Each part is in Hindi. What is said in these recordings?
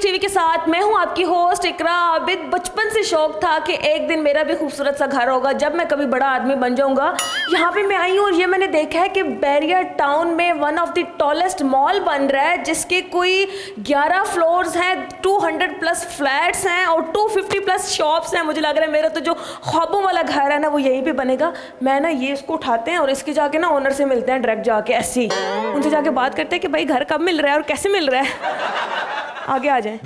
टीवी के साथ मैं हूं आपकी होस्ट इकरा आबिद। बचपन से शौक था कि एक दिन मेरा भी खूबसूरत सा घर होगा जब मैं कभी बड़ा आदमी बन जाऊंगा। यहाँ पे मैं आई हूँ और ये मैंने देखा है कि बैरियर टाउन में one of the tallest mall बन रहा है जिसके कोई 11 फ्लोर्स हैं, 200 प्लस फ्लैट्स हैं और 250 प्लस शॉप्स हैं। मुझे लग रहा है मेरा तो जो ख्वाबों वाला घर है ना वो यहीं पे बनेगा। मैं ना ये इसको उठाते हैं और इसके जाके ना ओनर से मिलते हैं डायरेक्ट जाके, ऐसे ही उनसे जाके बात करते हैं कि भाई घर कब मिल रहा है और कैसे मिल रहा है। आगे आ जाएं।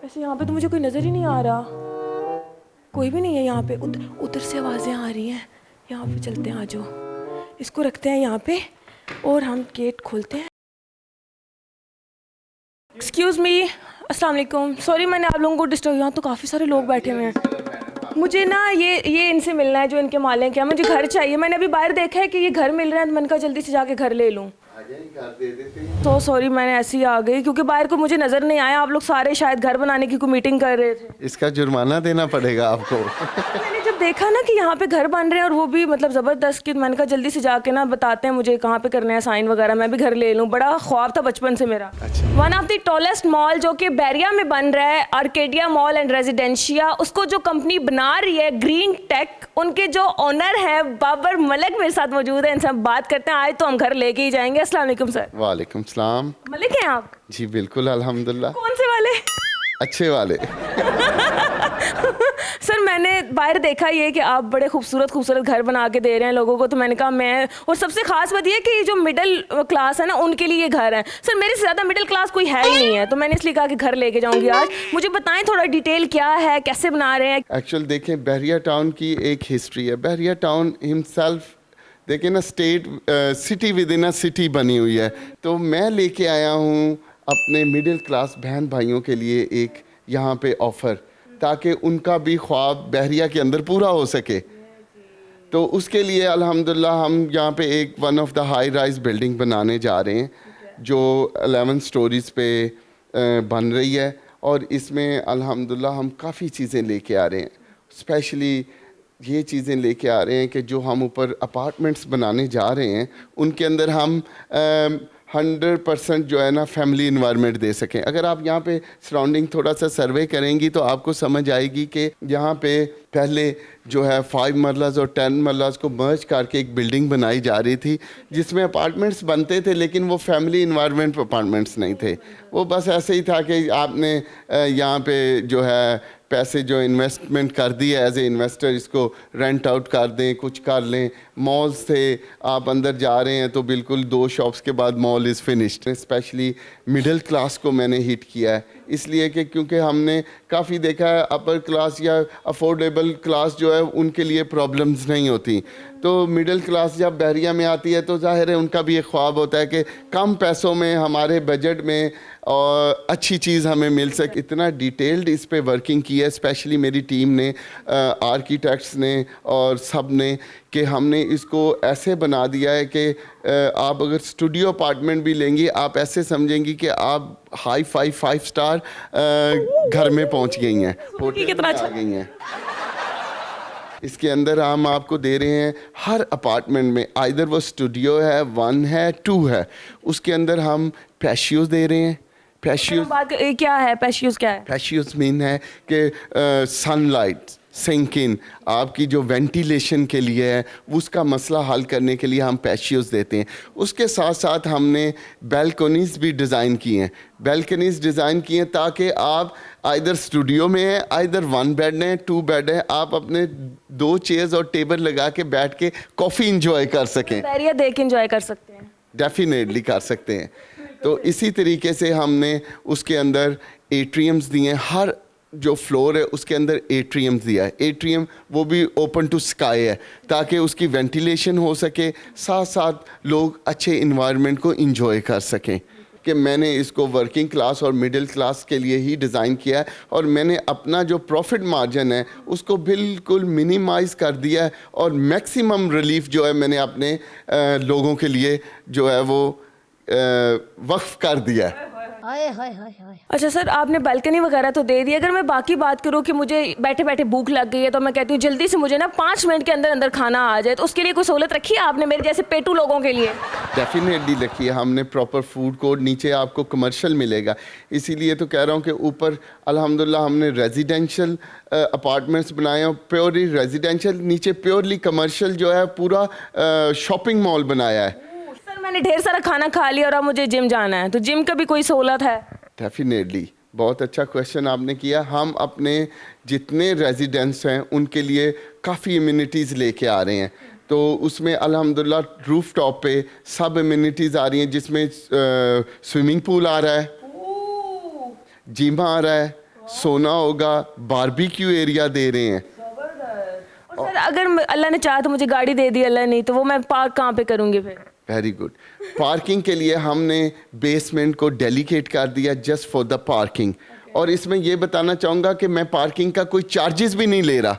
वैसे यहाँ पे तो मुझे कोई नज़र ही नहीं आ रहा, कोई भी नहीं है यहाँ पे। उधर से आवाज़ें आ रही हैं। यहाँ पे चलते हैं, आ जाओ। इसको रखते हैं यहाँ पे और हम गेट खोलते हैं। एक्सक्यूज़ मी, अस्सलाम वालेकुम। सॉरी मैंने आप लोगों को डिस्टर्ब, यहाँ तो काफ़ी सारे लोग बैठे हुए हैं। मुझे ना ये इनसे मिलना है जो इनके मालिक हैं। मुझे घर चाहिए। मैंने अभी बाहर देखा है कि ये घर मिल रहा है तो मैंने कहा जल्दी से जाके घर ले लूँ। तो सॉरी मैंने ऐसे ही आ गई क्योंकि बाहर को मुझे नज़र नहीं आया। आप लोग सारे शायद घर बनाने की कोई मीटिंग कर रहे थे। इसका जुर्माना देना पड़ेगा आपको। मैंने जब देखा ना कि यहाँ पे घर बन रहे हैं और वो भी मतलब ज़बरदस्त, कि मैंने कहा जल्दी से जाके ना बताते हैं मुझे कहाँ पे करना है साइन वगैरह, मैं भी घर ले लूँ। बड़ा ख्वाब था बचपन से मेरा। One of the tallest mall जो कि बैरिया में बन रहा है, आर्केडिया मॉल एंड रेजिडेंशिया, उसको जो कंपनी बना रही है ग्रीन टेक, उनके जो ओनर है बाबर मलिक मेरे साथ मौजूद है। इनसे हम बात करते हैं। आए तो हम घर लेके ही जाएंगे। अस्सलाम वालेकुम सर। वालेकुम सलाम। मलिक हैं आप? जी बिल्कुल अल्हम्दुलिल्लाह। कौन से वाले? अच्छे वाले। सर मैंने बाहर देखा ये कि आप बड़े खूबसूरत घर बना के दे रहे हैं लोगों को, तो मैंने कहा मैं, और सबसे खास बात ये कि जो मिडिल क्लास है ना उनके लिए ये घर है। सर मेरे से ज़्यादा मिडिल क्लास कोई है ही नहीं है, तो मैंने इसलिए कहा कि घर लेके जाऊंगी आज। मुझे बताएं थोड़ा डिटेल क्या है, कैसे बना रहे हैं। एक्चुअल देखें बैरिया टाउन की एक हिस्ट्री है। बैरिया टाउन हिमसेल्फ देखें ना, state city with in a city बनी हुई है। तो मैं लेके आया हूँ अपने मिडिल क्लास बहन भाइयों के लिए एक यहाँ पे ऑफ़र, ताकि उनका भी ख्वाब बहरिया के अंदर पूरा हो सके। तो उसके लिए अल्हम्दुलिल्लाह हम यहाँ पे एक one of the high rise building बनाने जा रहे हैं जो 11 स्टोरीज़ पे बन रही है। और इसमें अल्हम्दुलिल्लाह हम काफ़ी चीज़ें लेके आ रहे हैं। स्पेशली ये चीज़ें लेके आ रहे हैं कि जो हम ऊपर अपार्टमेंट्स बनाने जा रहे हैं उनके अंदर हम 100% जो है ना फैमिली इन्वायरमेंट दे सकें। अगर आप यहाँ पे सराउंडिंग थोड़ा सा सर्वे करेंगी तो आपको समझ आएगी कि यहाँ पे पहले जो है 5 मरलाज और 10 मरलाज को मर्ज करके एक बिल्डिंग बनाई जा रही थी जिसमें अपार्टमेंट्स बनते थे, लेकिन वो फैमिली इन्वायरमेंट अपार्टमेंट्स नहीं थे। वो बस ऐसे ही था कि आपने यहाँ पे जो है पैसे जो इन्वेस्टमेंट कर दी है एज ए इन्वेस्टर, इसको रेंट आउट कर दें, कुछ कर लें। मॉल्स थे, आप अंदर जा रहे हैं तो बिल्कुल 2 शॉप्स के बाद mall is finished. Specially middle class को मैंने हिट किया है इसलिए कि क्योंकि हमने काफ़ी देखा है अपर क्लास या अफोर्डेबल क्लास जो है उनके लिए प्रॉब्लम्स नहीं होती। तो मिडिल क्लास जब बहरिया में आती है तो जाहिर है उनका भी एक ख्वाब होता है कि कम पैसों में हमारे बजट में और अच्छी चीज़ हमें मिल सके। इतना डिटेल्ड इस पे वर्किंग की है स्पेशली मेरी टीम ने, आर्किटेक्ट्स ने और सब ने, कि हमने इसको ऐसे बना दिया है कि आप अगर स्टूडियो अपार्टमेंट भी लेंगी आप ऐसे समझेंगी कि आप हाई 5 स्टार घर में पहुंच गई हैं, होटल में आ गई हैं। इसके अंदर हम आपको दे रहे हैं हर अपार्टमेंट में, आइदर वो स्टूडियो है, 1 है, 2 है, उसके अंदर हम पैशियोज दे रहे हैं। पैशियोज क्या है? पैशियोज क्या है? पैशियोज मीन है कि सनलाइट सिंक इन, आपकी जो वेंटिलेशन के लिए है उसका मसला हल करने के लिए हम पैशियोज देते हैं। उसके साथ साथ हमने बैल्कनीज़ भी डिज़ाइन की हैं। बैल्कनीज़ डिज़ाइन की हैं ताकि आप आइदर स्टूडियो में है, आइदर 1 बेड है, 2 बेड है, आप अपने 2 चेयर्स और टेबल लगा के बैठ के कॉफ़ी इंजॉय कर सकें, बैरिया देख के इंजॉय कर सकते हैं। डेफिनेटली कर सकते हैं। तो इसी तरीके से हमने उसके अंदर एट्रियम्स दिए हैं। हर जो फ्लोर है उसके अंदर एट्रियम दिया है। एट्रियम वो भी ओपन टू स्काई है ताकि उसकी वेंटिलेशन हो सके, साथ साथ लोग अच्छे इन्वायरमेंट को इंजॉय कर सकें। कि मैंने इसको वर्किंग क्लास और मिडिल क्लास के लिए ही डिज़ाइन किया है और मैंने अपना जो प्रॉफिट मार्जिन है उसको बिल्कुल मिनिमाइज़ कर दिया है और मैक्सिमम रिलीफ जो है मैंने अपने लोगों के लिए जो है वो वक्फ कर दिया है। हाय हाय हाय हाय। अच्छा सर, आपने बालकनी वगैरह तो दे दी, अगर मैं बाकी बात करूँ कि मुझे बैठे बैठे भूख लग गई है तो मैं कहती हूँ जल्दी से मुझे ना 5 मिनट के अंदर अंदर खाना आ जाए, तो उसके लिए कोई सहूलत रखी है आपने मेरे जैसे पेटू लोगों के लिए? डेफिनेटली रखिए हमने प्रॉपर फूड कोर्ट, नीचे आपको कमर्शियल मिलेगा। इसीलिए तो कह रहा हूँ कि ऊपर अल्हम्दुलिल्लाह हमने रेजिडेंशियल अपार्टमेंट्स बनाए हैं, प्योरली रेजिडेंशियल, नीचे प्योरली कमर्शियल जो है पूरा शॉपिंग मॉल बनाया है। सर मैंने ढेर सारा खाना खा लिया और अब मुझे जिम जाना है, तो जिम का भी कोई सहूलत है? डेफिनेटली, बहुत अच्छा क्वेश्चन आपने किया। हम अपने जितने रेजिडेंट्स हैं उनके लिए काफ़ी इम्यूनिटीज़ लेके आ रहे हैं, तो उसमें अल्हम्दुलिल्लाह रूफ टॉप पे सब इम्यूनिटीज़ आ रही हैं, जिसमें स्विमिंग पूल आ रहा है, जिम आ रहा है, सोना होगा, बारबेक्यू एरिया दे रहे हैं। और सर अगर अल्लाह ने चाहा तो मुझे गाड़ी दे दी, अल्लाह नहीं तो वो मैं पार्क कहाँ पे करूँगी फिर? Very good. पार्किंग के लिए हमने बेसमेंट को डेलीकेट कर दिया जस्ट फॉर द पार्किंग। और इसमें ये बताना चाहूँगा कि मैं पार्किंग का कोई चार्जेस भी नहीं ले रहा।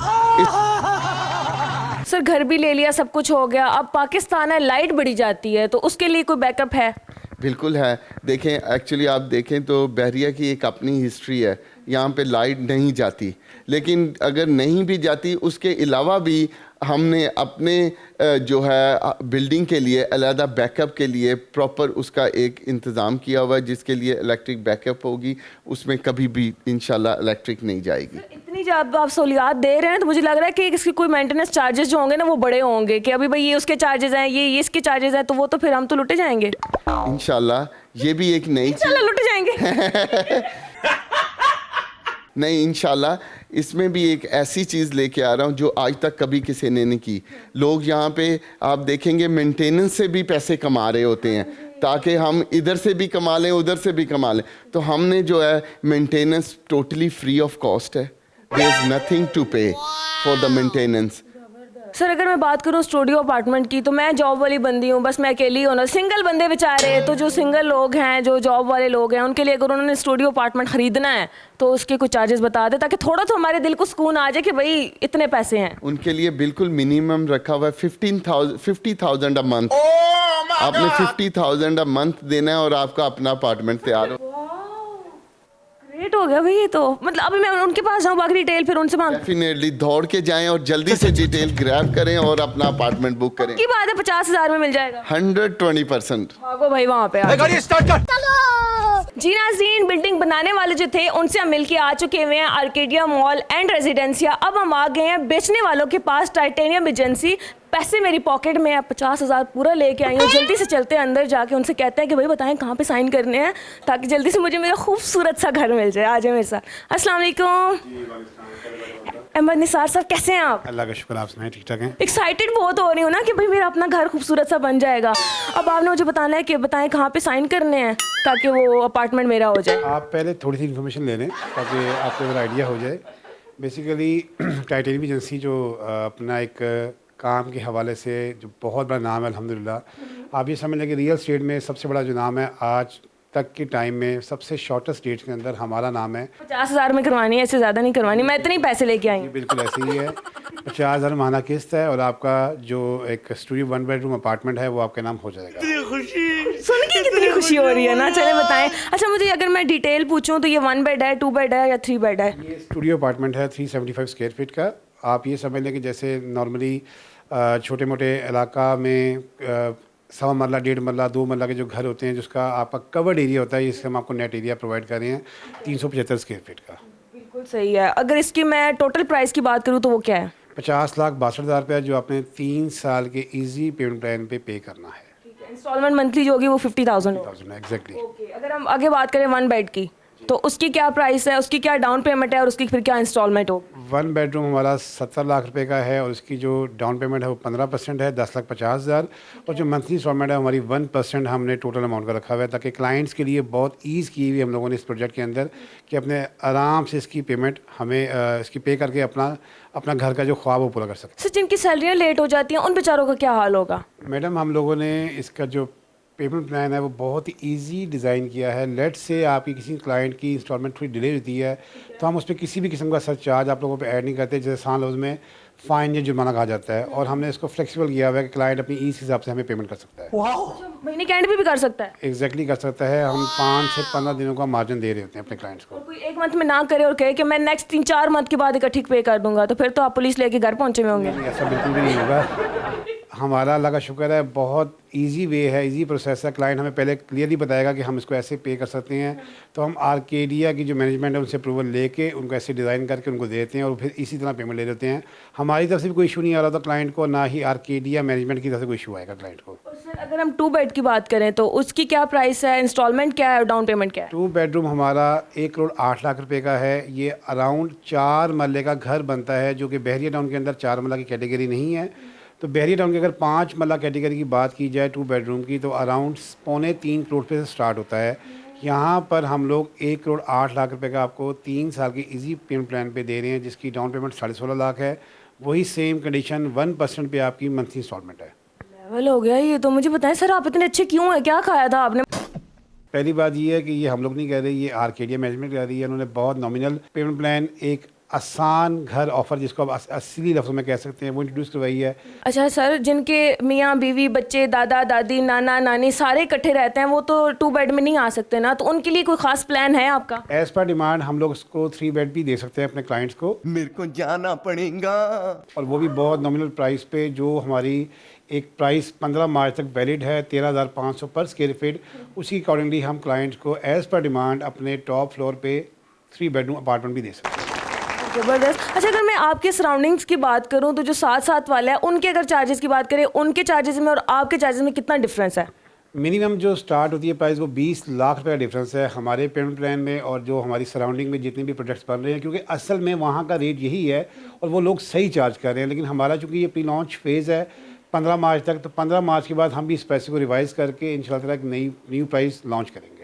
सर घर भी ले लिया, सब कुछ हो गया, अब पाकिस्तान है, लाइट बढ़ी जाती है, तो उसके लिए कोई बैकअप है? बिल्कुल है। देखें, एक्चुअली आप देखें तो बहरिया की एक अपनी हिस्ट्री है, यहाँ पे लाइट नहीं जाती, लेकिन अगर नहीं भी जाती उसके अलावा भी हमने अपने जो है बिल्डिंग के लिए अलहदा बैकअप के लिए प्रॉपर उसका एक इंतज़ाम किया हुआ है, जिसके लिए इलेक्ट्रिक बैकअप होगी, उसमें कभी भी इंशाल्लाह इलेक्ट्रिक नहीं जाएगी। इतनी जब आप सहूलियात दे रहे हैं तो मुझे लग रहा है कि इसके कोई मेंटेनेंस चार्जेस जो होंगे ना वो बड़े होंगे, कि अभी भाई ये उसके चार्जेस हैं, ये इसके चार्जेस हैं, तो वो तो फिर हम तो लुटे जाएंगे। इंशाल्लाह ये भी एक नई इंशाल्लाह लुटे जाएंगे। नहीं, इंशाल्लाह इसमें भी एक ऐसी चीज़ लेके आ रहा हूँ जो आज तक कभी किसी ने नहीं की। लोग यहाँ पे आप देखेंगे मेंटेनेंस से भी पैसे कमा रहे होते हैं, ताकि हम इधर से भी कमा लें उधर से भी कमा लें, तो हमने जो है maintenance totally free of cost है। देयर इज नथिंग टू पे फॉर द मेंटेनेंस। सर अगर मैं बात करूँ स्टूडियो अपार्टमेंट की, तो मैं जॉब वाली बंदी हूँ, बस मैं अकेली हूँ ना, सिंगल बंदे बेचारे, तो जो सिंगल लोग हैं, जो जॉब वाले लोग हैं, उनके लिए अगर उन्होंने स्टूडियो अपार्टमेंट ख़रीदना है तो उसके कुछ चार्जेस बता दे, ताकि थोड़ा तो हमारे दिल को सुकून आ जाए कि भाई इतने पैसे हैं। उनके लिए बिल्कुल मिनिमम रखा हुआ है 50,000 अ मंथ। आपने 50,000 अ मंथ देना है और आपका अपना अपार्टमेंट तैयार हो। ग्रेट हो गया भाई ये तो, मतलब अभी मैं उनके पास जाऊँ बाकी डिटेल फिर उनसे मांग? डेफिनेटली दौड़ के जाएं और जल्दी से डिटेल ग्रैब करें और अपना अपार्टमेंट बुक करें। की बात है 50,000 में मिल जाएगा? 120%। भागो भाई वहाँ पे गाड़ी स्टार्ट कर। जी नाज़रीन, बिल्डिंग बनाने वाले जो थे उनसे हम मिलके आ चुके हुए हैं आर्केडिया मॉल एंड रेजिडेंसिया। अब हम आ गए हैं बेचने वालों के पास, टाइटेनियम एजेंसी। पैसे मेरी पॉकेट में है, 50,000 पूरा लेके आई हूँ। जल्दी से चलते हैं अंदर, जाके उनसे कहते हैं कि भाई बताएं कहाँ पे साइन करने हैं, ताकि जल्दी से मुझे मेरा खूबसूरत सा घर मिल जाए। आ जाए मेरे साथ। अस्सलाम वालेकुम। अहमद निसार साहब, कैसे हैं आप? अल्लाह का शुक्र, आप सुनाएं? ठीक ठाक हैं। एक्साइटेड बहुत हो रही हूँ ना कि भाई मेरा अपना घर खूबसूरत सा बन जाएगा। अब आपने मुझे बताना है कि बताएं कहाँ पे साइन करने हैं ताकि वो अपार्टमेंट मेरा हो जाए। आप पहले थोड़ी सी इन्फॉर्मेशन ले लें ताकि आपको एक आइडिया हो जाए। बेसिकली टाइटेनियम एजेंसी जो अपना एक काम के हवाले से जो बहुत बड़ा नाम है अल्हम्दुलिल्लाह। आप ये समझ लें कि रियल स्टेट में सबसे बड़ा जो नाम है आज तक के टाइम में, सबसे शॉर्टेस्ट डेट के अंदर हमारा नाम है। 50,000 में करवानी है, इससे ज़्यादा नहीं करवानी, मैं इतने ही पैसे लेके आई ये हूँ। बिल्कुल ऐसे ही है। 50,000 माना किस्त है और आपका जो एक स्टूडियो 1 बेडरूम अपार्टमेंट है वो आपके नाम हो जाएगा। सुन के कितनी खुशी हो रही है ना। चले बताएं। अच्छा मुझे अगर मैं डिटेल पूछूं तो ये 1 बेड है, 2 बेड है या 3 बेड है? ये स्टूडियो अपार्टमेंट है 375 स्क्वायर फीट का। आप ये समझ लें कि जैसे नॉर्मली छोटे मोटे इलाका में 1.25 मरला 1.5 मरला 2 मरला के जो घर होते हैं, जिसका आपका कवर्ड एरिया होता है, इससे हम आपको नेट एरिया प्रोवाइड कर रहे हैं 375 स्क्वायर फीट का। बिल्कुल सही है। अगर इसकी मैं टोटल प्राइस की बात करूँ तो वो क्या है? 50,62,000 रुपया जो आपने 3 साल के इजी पेमेंट प्लान पे पे करना है। इंस्टॉलमेंट मंथली जो होगी वो 50,000 होगी। एग्जैक्टली। ओके, अगर हम आगे बात करें 1 बेड की, तो उसकी क्या प्राइस है, उसकी क्या डाउन पेमेंट है और उसकी फिर क्या इंस्टॉलमेंट हो? 1 बेडरूम हमारा 70 लाख रुपए का है और उसकी जो डाउन पेमेंट है वो 15% है, 10,50,000। और जो मंथली इंस्टॉलमेंट है हमारी 1% हमने टोटल अमाउंट का रखा हुआ है, ताकि क्लाइंट्स के लिए बहुत ईज़ की हुई हम लोगों ने इस प्रोजेक्ट के अंदर कि अपने आराम से इसकी पेमेंट हमें इसकी पे करके अपना घर का जो ख्वाब वो पूरा कर सकते सर जिनकी सैलरियाँ लेट हो जाती हैं उन बेचारों का क्या हाल होगा? हैं। मैडम हम लोगों ने इसका जो पेमेंट प्लान है वो बहुत ही इजी डिज़ाइन किया है। लेट से आपकी किसी क्लाइंट की इंस्टॉलमेंट थोड़ी डिले होती है तो हम उस पर किसी भी किस्म का सर चार्ज आप लोगों पे ऐड नहीं करते। जैसे आसान लफ्ज़ में फ़ाइन या जुर्माना कहा जाता है, और हमने इसको फ्लेक्सिबल किया हुआ है कि क्लाइंट अपनी ईज के हिसाब से हमें पेमेंट कर सकता है। महीने के एंड पे भी कर सकता है? एग्जैक्टली कर सकता है। हम 5 से 15 दिनों का मार्जिन दे रहे होते हैं अपने क्लाइंट्स को। और कोई एक मंथ में ना करे और कहे कि मैं नेक्स्ट 3-4 मंथ के बाद इकट्ठी पे कर दूंगा, तो फिर तो आप पुलिस लेके घर पहुंचे हुए होंगे। नहीं, ऐसा बिल्कुल भी नहीं होगा। हमारा अल्लाह का शुक्र है, बहुत इजी वे है, इजी प्रोसेस है। क्लाइंट हमें पहले क्लियरली बताएगा कि हम इसको ऐसे पे कर सकते हैं, तो हम आर्केडिया की जो मैनेजमेंट है उनसे अप्रूवल लेके उनको ऐसे डिज़ाइन करके उनको देते हैं और फिर इसी तरह पेमेंट ले लेते हैं। हमारी तरफ से भी कोई इशू नहीं आ रहा था क्लाइंट को, ना ही आर्केडिया मैनेजमेंट की तरफ से कोई इशू आएगा क्लाइंट को। और सर अगर हम 2 बेड की बात करें तो उसकी क्या प्राइस है, इंस्टॉलमेंट क्या है और डाउन पेमेंट क्या है? 2 बेडरूम हमारा 1,08,00,000 रुपए का है। ये अराउंड 4 मरले का घर बनता है, जो कि बहरिया टाउन के अंदर 4 मरला की कैटेगरी नहीं है। तो बहरिया टाउन की अगर 5 मरला कैटेगरी की बात की जाए 2 बेडरूम की, तो अराउंड 3.25 करोड़ रुपये से स्टार्ट होता है। यहाँ पर हम लोग 1,08,00,000 रुपये का आपको 3 साल की इजी पेमेंट प्लान पे दे रहे हैं, जिसकी डाउन पेमेंट 16.5 लाख है। वही सेम कंडीशन 1% पे आपकी मंथली इंस्टॉलमेंट है। लेवल हो गया ये तो। मुझे बताएं सर, आप इतने अच्छे क्यों हैं, क्या खाया था आपने? पहली बात ये है कि ये हम लोग नहीं कह रहे, ये आर्केडिया मैनेजमेंट कह रही है। उन्होंने बहुत नॉमिनल पेमेंट प्लान, एक आसान घर ऑफर जिसको आप असली लफ्ज़ों में कह सकते हैं, वो इंट्रोड्यूस करवाई है। अच्छा सर, जिनके मियाँ बीवी बच्चे दादा दादी नाना नानी सारे इकट्ठे रहते हैं, वो तो 2 बेड में नहीं आ सकते ना, तो उनके लिए कोई खास प्लान है आपका? एज पर डिमांड हम लोग उसको 3 बेड भी दे सकते हैं अपने क्लाइंट्स को। मेरे को जाना पड़ेगा। और वो भी बहुत नॉमिनल प्राइस पे, जो हमारी एक प्राइस 15 मार्च तक वैलिड है 13,500 पर स्क्वायर फीट। उसी अकॉर्डिंगली हम क्लाइंट्स को एज पर डिमांड अपने टॉप फ्लोर पे 3 बेडरूम अपार्टमेंट भी दे सकते हैं। ज़बरदस्त। अच्छा, अगर मैं आपके सराउंडिंग्स की बात करूं तो जो साथ वाले हैं उनके अगर चार्जेस की बात करें, उनके चार्जेस में और आपके चार्जेस में कितना डिफरेंस है? मिनिमम जो स्टार्ट होती है प्राइस वो 20 लाख रुपये का डिफरेंस है हमारे पेमेंट प्लान में और जो हमारी सराउंडिंग में जितने भी प्रोजेक्ट्स बन रहे हैं, क्योंकि असल में वहाँ का रेट यही है और वो लोग सही चार्ज कर रहे हैं। लेकिन हमारा चूँकि ये प्री लॉन्च फेज़ है 15 मार्च तक, तो 15 मार्च के बाद हम भी इस पैसे को रिवाइज़ करके इंशाल्लाह एक न्यू प्राइस लॉन्च करेंगे।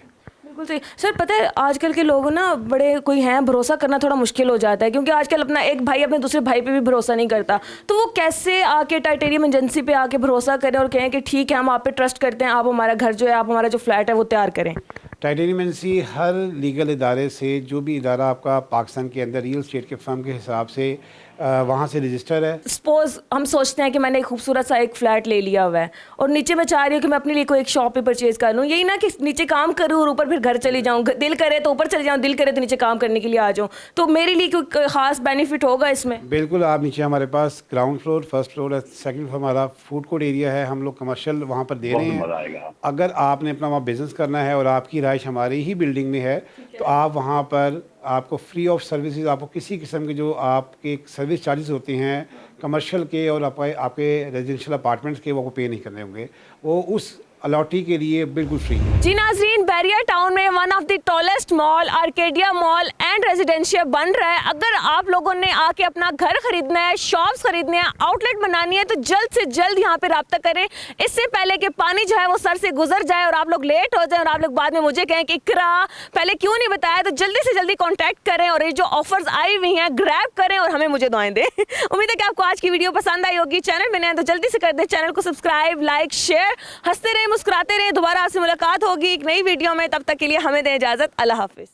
बिल्कुल सही सर। पता है आजकल के लोग ना बड़े कोई हैं, भरोसा करना थोड़ा मुश्किल हो जाता है, क्योंकि आजकल अपना एक भाई अपने दूसरे भाई पे भी भरोसा नहीं करता। तो वो कैसे आके टाइटेनियम एजेंसी पे आके भरोसा करें और कहें कि ठीक है हम आप पे ट्रस्ट करते हैं, आप हमारा घर जो है, आप हमारा जो फ्लैट है वो तैयार करें? टाइटेनियम एजेंसी हर लीगल इदारे से, जो भी इदारा आपका पाकिस्तान के अंदर रियल स्टेट के फर्म के हिसाब से वहाँ से रजिस्टर है। सपोज हम सोचते हैं कि मैंने एक खूबसूरत सा एक फ्लैट ले लिया हुआ है और नीचे मैं चाह रही हूँ कि मैं अपने लिए कोई एक शॉप पे परचेज कर लूँ, यही ना कि नीचे काम करूँ और ऊपर फिर घर चली जाऊँ, दिल करे तो ऊपर चली जाऊँ, दिल करे तो नीचे काम करने के लिए आ जाऊँ, तो मेरे लिए कोई खास बेनिफिट होगा इसमें? बिल्कुल। आप नीचे हमारे पास ग्राउंड फ्लोर, फर्स्ट फ्लोर है, सेकंड फ्लोर हमारा फूड कोर्ट एरिया है, हम लोग कमर्शियल वहाँ पर दे रहे हैं। अगर आपने अपना वहाँ बिजनेस करना है और आपकी राइश हमारी ही बिल्डिंग में है, तो आप वहाँ पर आपको फ्री ऑफ सर्विसेज, आपको किसी किस्म के जो आपके सर्विस चार्जेस होते हैं कमर्शियल के और आपके रेजिडेंशियल अपार्टमेंट्स के, वो आपको पे नहीं करने होंगे, वो उस अलॉटी के लिए बिल्कुल फ्री। जी नाज़रीन, बहरिया टाउन में one of the tallest mall Arcadia mall and residential बन रहा है। अगर आप लोगों ने आके अपना घर खरीदना है, शॉप्स खरीदने हैं, आउटलेट बनानी है, तो जल्द से जल्द यहाँ पे रब्ता करें, इससे पहले कि पानी जो है वो सर से गुजर जाए और आप लोग लेट हो जाए और आप लोग बाद में मुझे कहें कि इकरा पहले क्यों नहीं बताया। तो जल्दी से जल्दी कॉन्टैक्ट करें और ये जो ऑफर्स आई हुई हैं ग्रैब करें और हमें मुझे दुआएं दें। उम्मीद है कि आपको आज की वीडियो पसंद आई होगी। चैनल में नए हैं तो जल्दी से कर दें चैनल को सब्सक्राइब, लाइक, शेयर। हंसते रहे, मुस्कुराते रहे। दोबारा आपसे मुलाकात होगी एक नई वीडियो में, तब तक के लिए हमें दें इजाजत। अल्लाह हाफिज।